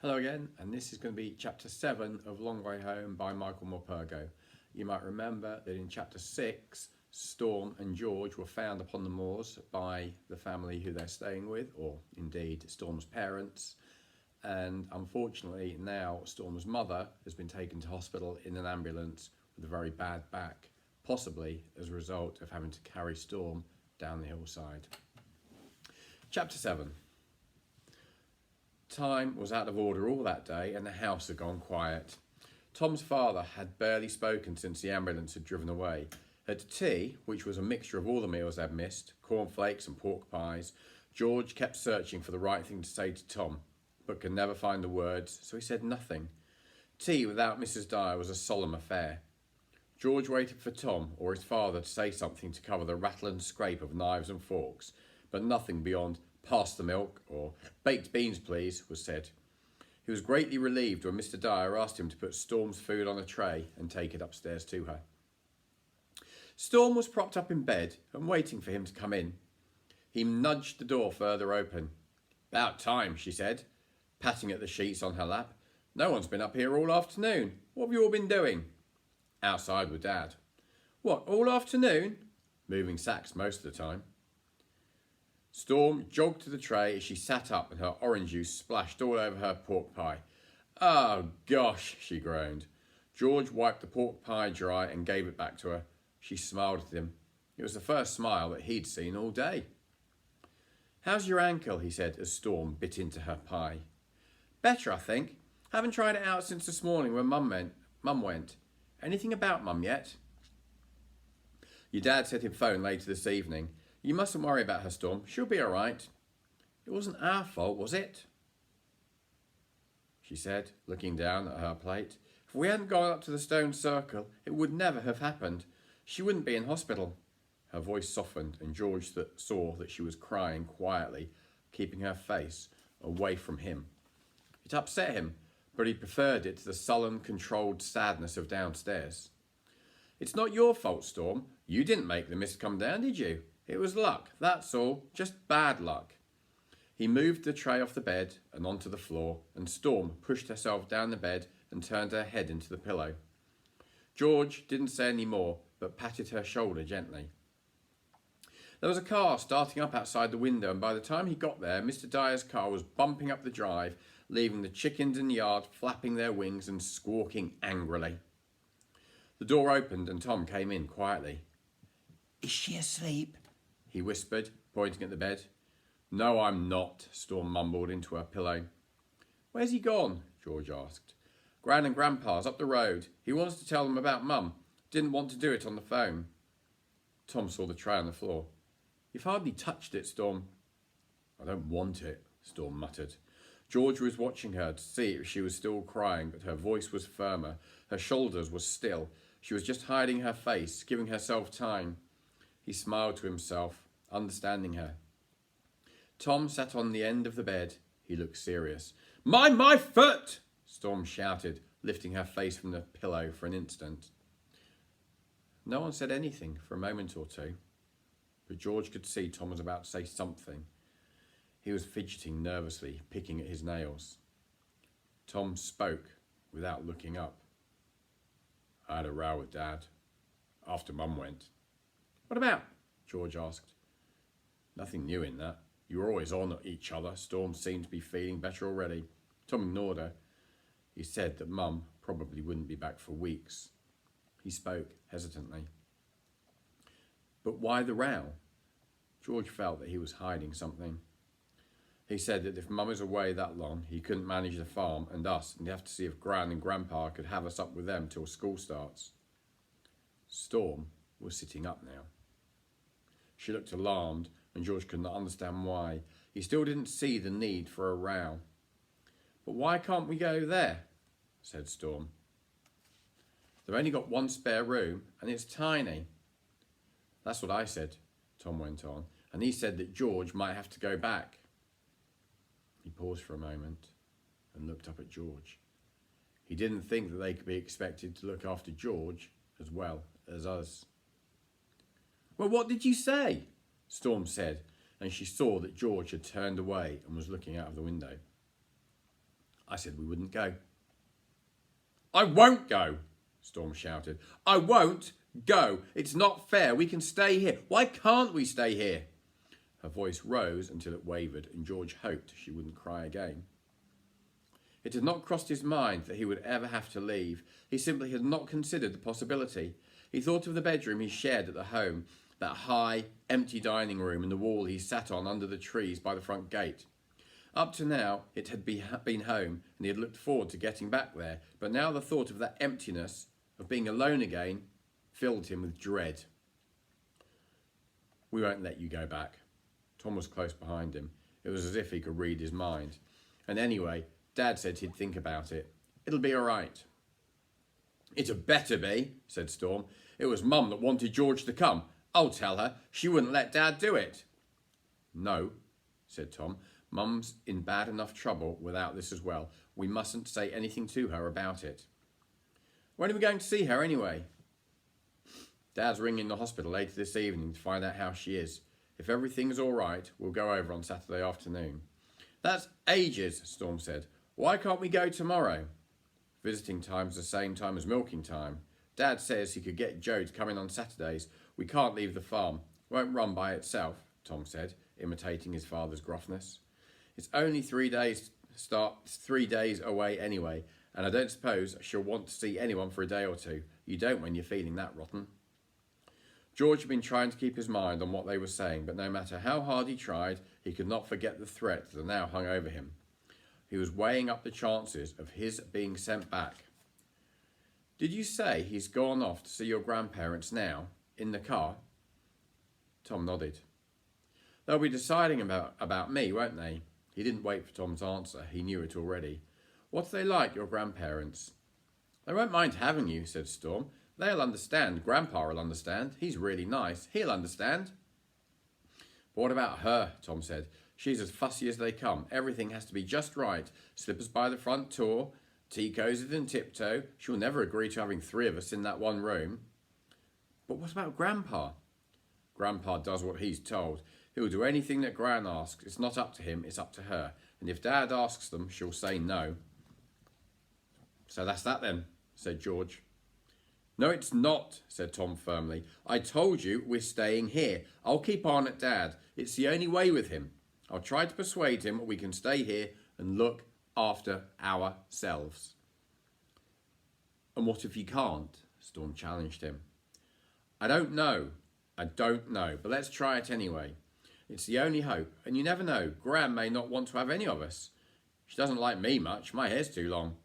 Hello again, and this is going to be chapter 7 of Long Way Home by Michael Morpurgo. You might remember that in chapter 6, Storm and George were found upon the moors by the family who they're staying with, or indeed Storm's parents. And unfortunately now Storm's mother has been taken to hospital in an ambulance with a very bad back, possibly as a result of having to carry Storm down the hillside. Chapter 7. Time was out of order all that day and the house had gone quiet. Tom's father had barely spoken since the ambulance had driven away. At tea, which was a mixture of all the meals they'd missed, cornflakes and pork pies, George kept searching for the right thing to say to Tom, but could never find the words, so he said nothing. Tea without Mrs. Dyer was a solemn affair. George waited for Tom or his father to say something to cover the rattle and scrape of knives and forks, but nothing beyond "pass the milk" or "baked beans please" was said. He was greatly relieved when Mr. Dyer asked him to put Storm's food on a tray and take it upstairs to her. Storm was propped up in bed and waiting for him to come in. He nudged the door further open. "About time," she said, patting at the sheets on her lap. "No one's been up here all afternoon. What have you all been doing?" "Outside with Dad." "What, all afternoon?" "Moving sacks most of the time." Storm jogged to the tray as she sat up and her orange juice splashed all over her pork pie. "Oh, gosh," she groaned. George wiped the pork pie dry and gave it back to her. She smiled at him. It was the first smile that he'd seen all day. "How's your ankle?" he said as Storm bit into her pie. "Better, I think. Haven't tried it out since this morning when Mum went. Anything about Mum yet?" "Your dad said he'd phone later this evening. You mustn't worry about her, Storm. She'll be all right." "It wasn't our fault, was it?" she said, looking down at her plate. "If we hadn't gone up to the stone circle, it would never have happened. She wouldn't be in hospital." Her voice softened and George saw that she was crying quietly, keeping her face away from him. It upset him, but he preferred it to the sullen, controlled sadness of downstairs. "It's not your fault, Storm. You didn't make the mist come down, did you? It was luck, that's all, just bad luck." He moved the tray off the bed and onto the floor, and Storm pushed herself down the bed and turned her head into the pillow. George didn't say any more, but patted her shoulder gently. There was a car starting up outside the window, and by the time he got there, Mr. Dyer's car was bumping up the drive, leaving the chickens in the yard flapping their wings and squawking angrily. The door opened and Tom came in quietly. "Is she asleep?" he whispered, pointing at the bed. "No, I'm not," Storm mumbled into her pillow. "Where's he gone?" George asked. "Gran and Grandpa's up the road. He wants to tell them about Mum. Didn't want to do it on the phone." Tom saw the tray on the floor. "You've hardly touched it, Storm." "I don't want it," Storm muttered. George was watching her to see if she was still crying, but her voice was firmer. Her shoulders were still. She was just hiding her face, giving herself time. He smiled to himself, understanding her. Tom sat on the end of the bed. He looked serious. "Mind my foot!" Storm shouted, lifting her face from the pillow for an instant. No one said anything for a moment or two, but George could see Tom was about to say something. He was fidgeting nervously, picking at his nails. Tom spoke without looking up. "I had a row with Dad after Mum went." "What about?" George asked. "Nothing new in that. You were always on at each other." Storm seemed to be feeling better already. Tom ignored her. He said that Mum probably wouldn't be back for weeks. He spoke hesitantly. "But why the row?" George felt that he was hiding something. He said that if Mum is away that long, he couldn't manage the farm and us, and he'd have to see if Gran and Grandpa could have us up with them till school starts. Storm was sitting up now. She looked alarmed, and George could not understand why. He still didn't see the need for a row. "But why can't we go there?" said Storm. "They've only got one spare room, and it's tiny." "That's what I said," Tom went on, "and he said that George might have to go back." He paused for a moment and looked up at George. He didn't think that they could be expected to look after George as well as us. "Well, what did you say?" Storm said, and she saw that George had turned away and was looking out of the window. I said we wouldn't go. I won't go, Storm shouted. I won't go. It's not fair. We can stay here. Why can't we stay here? Her voice rose until it wavered, and George hoped she wouldn't cry again. It had not crossed his mind that he would ever have to leave. He simply had not considered the possibility. He thought of the bedroom he shared at the home, that high, empty dining room and the wall he sat on under the trees by the front gate. Up to now, it had been home, and he had looked forward to getting back there, but now the thought of that emptiness, of being alone again, filled him with dread. We won't let you go back. Tom was close behind him. It was as if he could read his mind. And anyway, Dad said he'd think about it. It'll be all right. It had better be, said Storm. It was Mum that wanted George to come. I'll tell her. She wouldn't let Dad do it. No, said Tom. Mum's in bad enough trouble without this as well. We mustn't say anything to her about it. When are we going to see her anyway? Dad's ringing the hospital later this evening to find out how she is. If everything's all right, we'll go over on Saturday afternoon. That's ages, Storm said. Why can't we go tomorrow? Visiting time's the same time as milking time. Dad says he could get Joe to come in on Saturdays. We can't leave the farm. Won't run by itself, Tom said, imitating his father's gruffness. It's only 3 days away anyway, and I don't suppose she'll want to see anyone for a day or two. You don't when you're feeling that rotten. George had been trying to keep his mind on what they were saying, but no matter how hard he tried, he could not forget the threat that now hung over him. He was weighing up the chances of his being sent back. Did you say he's gone off to see your grandparents now, in the car? Tom nodded. They'll be deciding about me, won't they? He didn't wait for Tom's answer. He knew it already. What are they like, your grandparents? They won't mind having you, said Storm. They'll understand. Grandpa will understand. He's really nice. He'll understand. But what about her, Tom said. She's as fussy as they come. Everything has to be just right. Slippers by the front door, tea cosied and tiptoe. She'll never agree to having 3 of us in that one room. But what about Grandpa? Grandpa does what he's told. He'll do anything that Gran asks. It's not up to him, it's up to her. And if Dad asks them, she'll say no. So that's that then, said George. No, it's not, said Tom firmly. I told you we're staying here. I'll keep on at Dad. It's the only way with him. I'll try to persuade him we can stay here and look after ourselves. And what if you can't? Storm challenged him. I don't know, but let's try it anyway. It's the only hope, and you never know. Gran may not want to have any of us. She doesn't like me much. My hair's too long.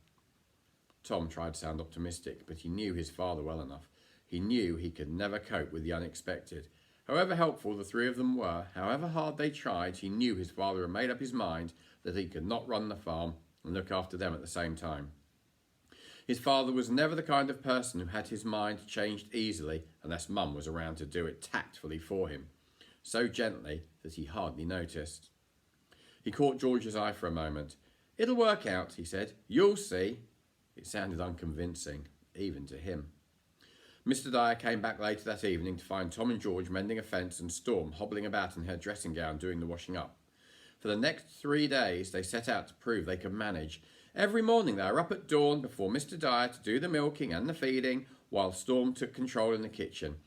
Tom tried to sound optimistic, but he knew his father well enough. He knew he could never cope with the unexpected. However helpful the 3 of them were, however hard they tried, he knew his father had made up his mind that he could not run the farm and look after them at the same time. His father was never the kind of person who had his mind changed easily unless Mum was around to do it tactfully for him, so gently that he hardly noticed. He caught George's eye for a moment. It'll work out, he said. You'll see. It sounded unconvincing, even to him. Mr. Dyer came back later that evening to find Tom and George mending a fence and Storm hobbling about in her dressing gown doing the washing up. For the next 3 days they set out to prove they could manage. Every morning they were up at dawn before Mr. Dyer to do the milking and the feeding, while Storm took control in the kitchen.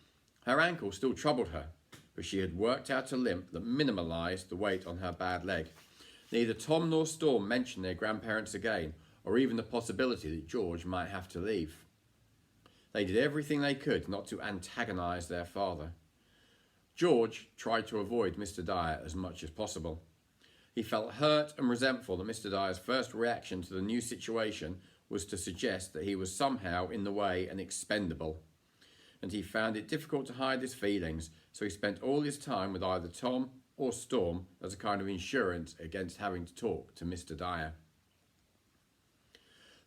Her ankle still troubled her, but she had worked out a limp that minimalised the weight on her bad leg. Neither Tom nor Storm mentioned their grandparents again, or even the possibility that George might have to leave. They did everything they could not to antagonise their father. George tried to avoid Mr. Dyer as much as possible. He felt hurt and resentful that Mr. Dyer's first reaction to the new situation was to suggest that he was somehow in the way and expendable. And he found it difficult to hide his feelings, so he spent all his time with either Tom or Storm as a kind of insurance against having to talk to Mr. Dyer.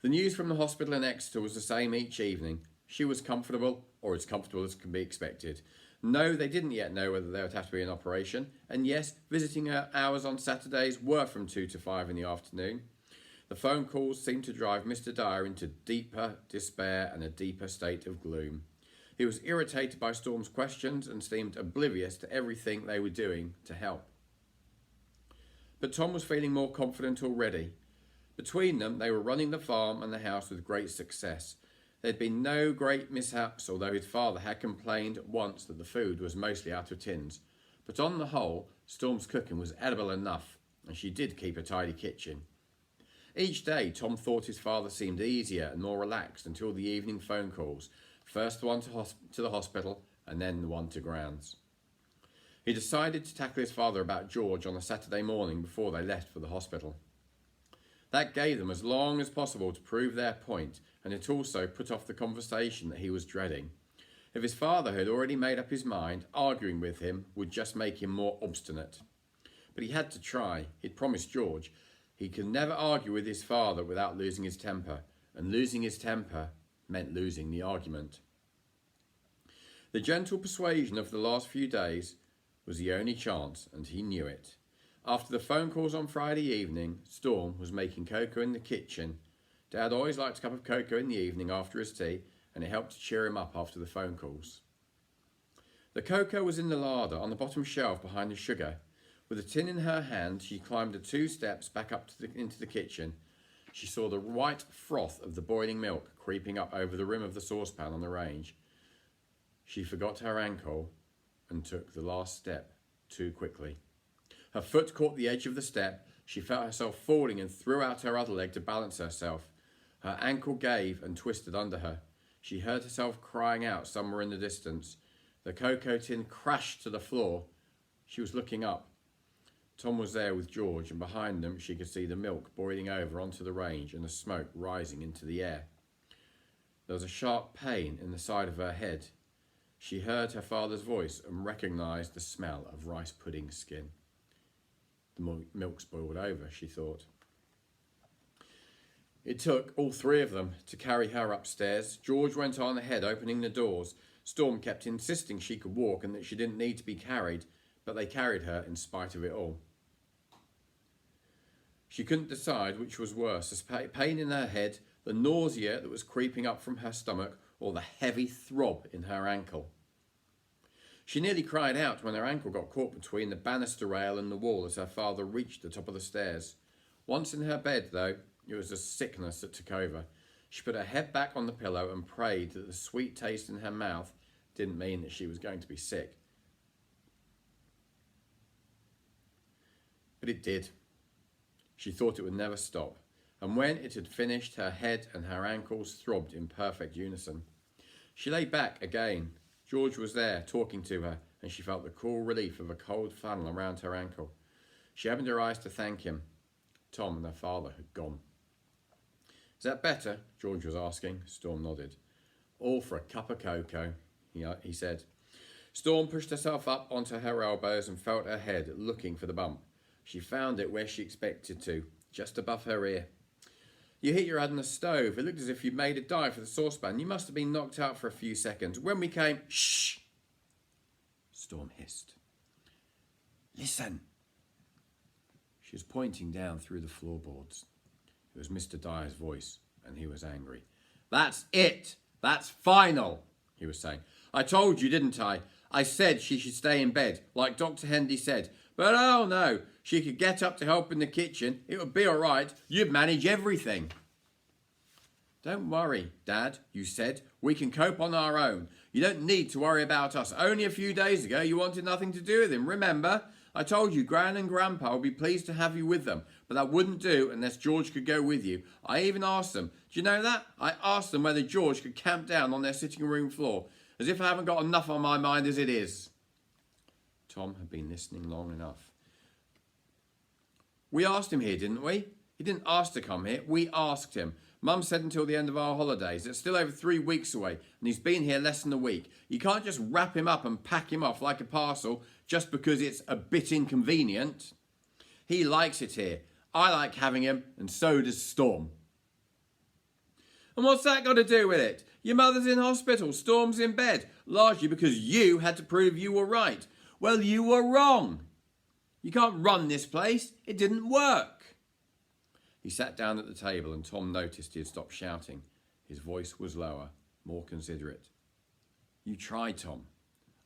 The news from the hospital in Exeter was the same each evening. She was comfortable, or as comfortable as can be expected. No, they didn't yet know whether there would have to be an operation. And yes, visiting hours on Saturdays were from 2 to 5 in the afternoon. The phone calls seemed to drive Mr. Dyer into deeper despair and a deeper state of gloom. He was irritated by Storm's questions and seemed oblivious to everything they were doing to help. But Tom was feeling more confident already. Between them, they were running the farm and the house with great success. There had been no great mishaps, although his father had complained once that the food was mostly out of tins. But on the whole, Storm's cooking was edible enough, and she did keep a tidy kitchen. Each day, Tom thought his father seemed easier and more relaxed until the evening phone calls, first the one to the hospital and then the one to grounds. He decided to tackle his father about George on a Saturday morning before they left for the hospital. That gave them as long as possible to prove their point, and it also put off the conversation that he was dreading. If his father had already made up his mind, arguing with him would just make him more obstinate. But he had to try. He'd promised George he could never argue with his father without losing his temper, and losing his temper meant losing the argument. The gentle persuasion of the last few days was the only chance, and he knew it. After the phone calls on Friday evening, Storm was making cocoa in the kitchen. Dad always liked a cup of cocoa in the evening after his tea, and it helped to cheer him up after the phone calls. The cocoa was in the larder on the bottom shelf behind the sugar. With a tin in her hand, she climbed the 2 steps back up into the kitchen. She saw the white froth of the boiling milk creeping up over the rim of the saucepan on the range. She forgot her ankle and took the last step too quickly. Her foot caught the edge of the step. She felt herself falling and threw out her other leg to balance herself. Her ankle gave and twisted under her. She heard herself crying out somewhere in the distance. The cocoa tin crashed to the floor. She was looking up. Tom was there with George, and behind them she could see the milk boiling over onto the range and the smoke rising into the air. There was a sharp pain in the side of her head. She heard her father's voice and recognised the smell of rice pudding skin. The milk's boiled over, she thought. It took all 3 of them to carry her upstairs. George went on ahead, opening the doors. Storm kept insisting she could walk and that she didn't need to be carried, but they carried her in spite of it all. She couldn't decide which was worse, the pain in her head, the nausea that was creeping up from her stomach, or the heavy throb in her ankle. She nearly cried out when her ankle got caught between the banister rail and the wall as her father reached the top of the stairs. Once in her bed, though, it was a sickness that took over. She put her head back on the pillow and prayed that the sweet taste in her mouth didn't mean that she was going to be sick. But it did. She thought it would never stop, and when it had finished, her head and her ankles throbbed in perfect unison. She lay back again. George was there, talking to her, and she felt the cool relief of a cold flannel around her ankle. She opened her eyes to thank him. Tom and her father had gone. "Is that better?" George was asking. Storm nodded. "All for a cup of cocoa," he said. Storm pushed herself up onto her elbows and felt her head, looking for the bump. She found it where she expected to, just above her ear. "You hit your head on the stove. It looked as if you'd made a dive for the saucepan. You must have been knocked out for a few seconds. When we came..." "Shh!" Storm hissed. "Listen." She was pointing down through the floorboards. It was Mr. Dyer's voice, and he was angry. "That's it! That's final!" he was saying. "I told you, didn't I? I said she should stay in bed, like Dr. Hendy said. But oh no, she could get up to help in the kitchen. It would be all right. You'd manage everything." "Don't worry, Dad," you said. "We can cope on our own. You don't need to worry about us. Only a few days ago you wanted nothing to do with him, remember? I told you Gran and Grandpa would be pleased to have you with them, but that wouldn't do unless George could go with you. I even asked them. Do you know that? I asked them whether George could camp down on their sitting room floor, as if I haven't got enough on my mind as it is." Tom had been listening long enough. "We asked him here, didn't we? He didn't ask to come here. We asked him. Mum said until the end of our holidays. It's still over 3 weeks away, and he's been here less than a week. You can't just wrap him up and pack him off like a parcel just because it's a bit inconvenient. He likes it here. I like having him, and so does Storm." "And what's that got to do with it? Your mother's in hospital, Storm's in bed, largely because you had to prove you were right. Well, you were wrong. You can't run this place. It didn't work." He sat down at the table and Tom noticed he had stopped shouting. His voice was lower, more considerate. "You tried, Tom.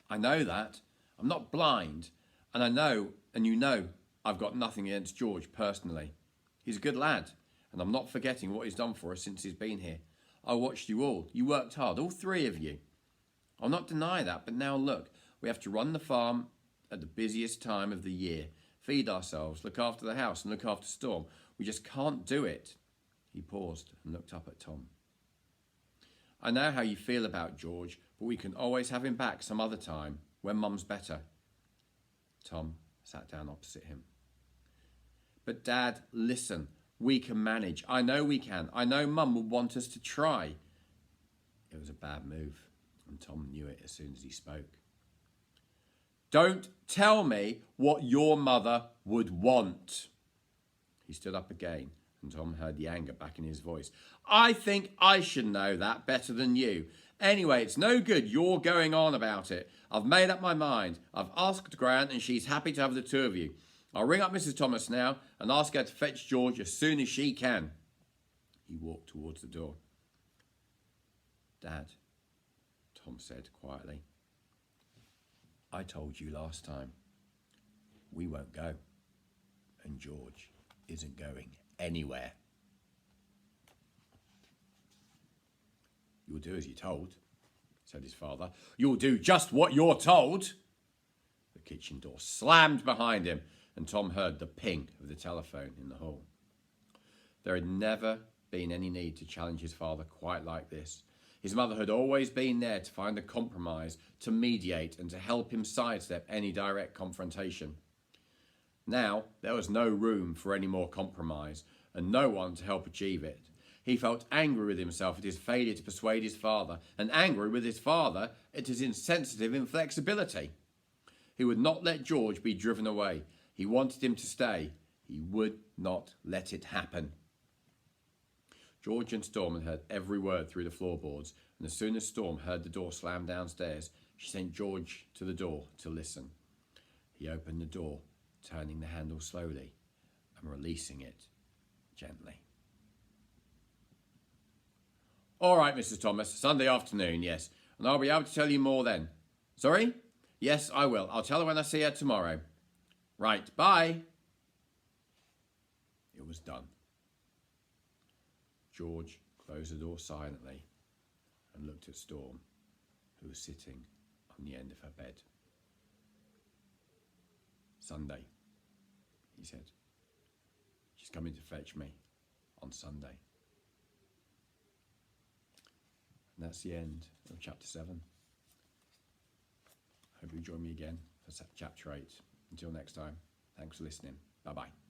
I know that. I'm not blind. And I know, and you know, I've got nothing against George personally. He's a good lad. and I'm not forgetting what he's done for us since he's been here. I watched you all. You worked hard, all three of you. I'll not deny that, but now look, we have to run the farm at the busiest time of the year, feed ourselves, look after the house and look after Storm. We just can't do it. He paused and looked up at Tom. I know how you feel about George, but we can always have him back some other time, when Mum's better. Tom sat down opposite him. But Dad, listen, we can manage. I know we can. I know Mum would want us to try. It was a bad move, and Tom knew it as soon as he spoke. Don't tell me what your mother would want. He stood up again, and Tom heard the anger back in his voice. I think I should know that better than you. Anyway, it's no good you're going on about it. I've made up my mind. I've asked Gran, and she's happy to have the two of you. I'll ring up Mrs. Thomas now and ask her to fetch George as soon as she can. He walked towards the door. Dad, Tom said quietly, I told you last time, we won't go, and George isn't going anywhere. You'll do as you're told, said his father. You'll do just what you're told. The kitchen door slammed behind him, and Tom heard the ping of the telephone in the hall. There had never been any need to challenge his father quite like this. His mother had always been there to find a compromise, to mediate, and to help him sidestep any direct confrontation. Now, there was no room for any more compromise, and no one to help achieve it. He felt angry with himself at his failure to persuade his father, and angry with his father at his insensitive inflexibility. He would not let George be driven away. He wanted him to stay. He would not let it happen. George and Storm had heard every word through the floorboards, and as soon as Storm heard the door slam downstairs, she sent George to the door to listen. He opened the door, turning the handle slowly and releasing it gently. All right, Mrs. Thomas, Sunday afternoon, yes, and I'll be able to tell you more then. Sorry? Yes, I will. I'll tell her when I see her tomorrow. Right, bye. It was done. George closed the door silently and looked at Storm, who was sitting on the end of her bed. Sunday, he said. She's coming to fetch me on Sunday. And that's the end of chapter 7. Hope you join me again for chapter 8. Until next time, thanks for listening. Bye-bye.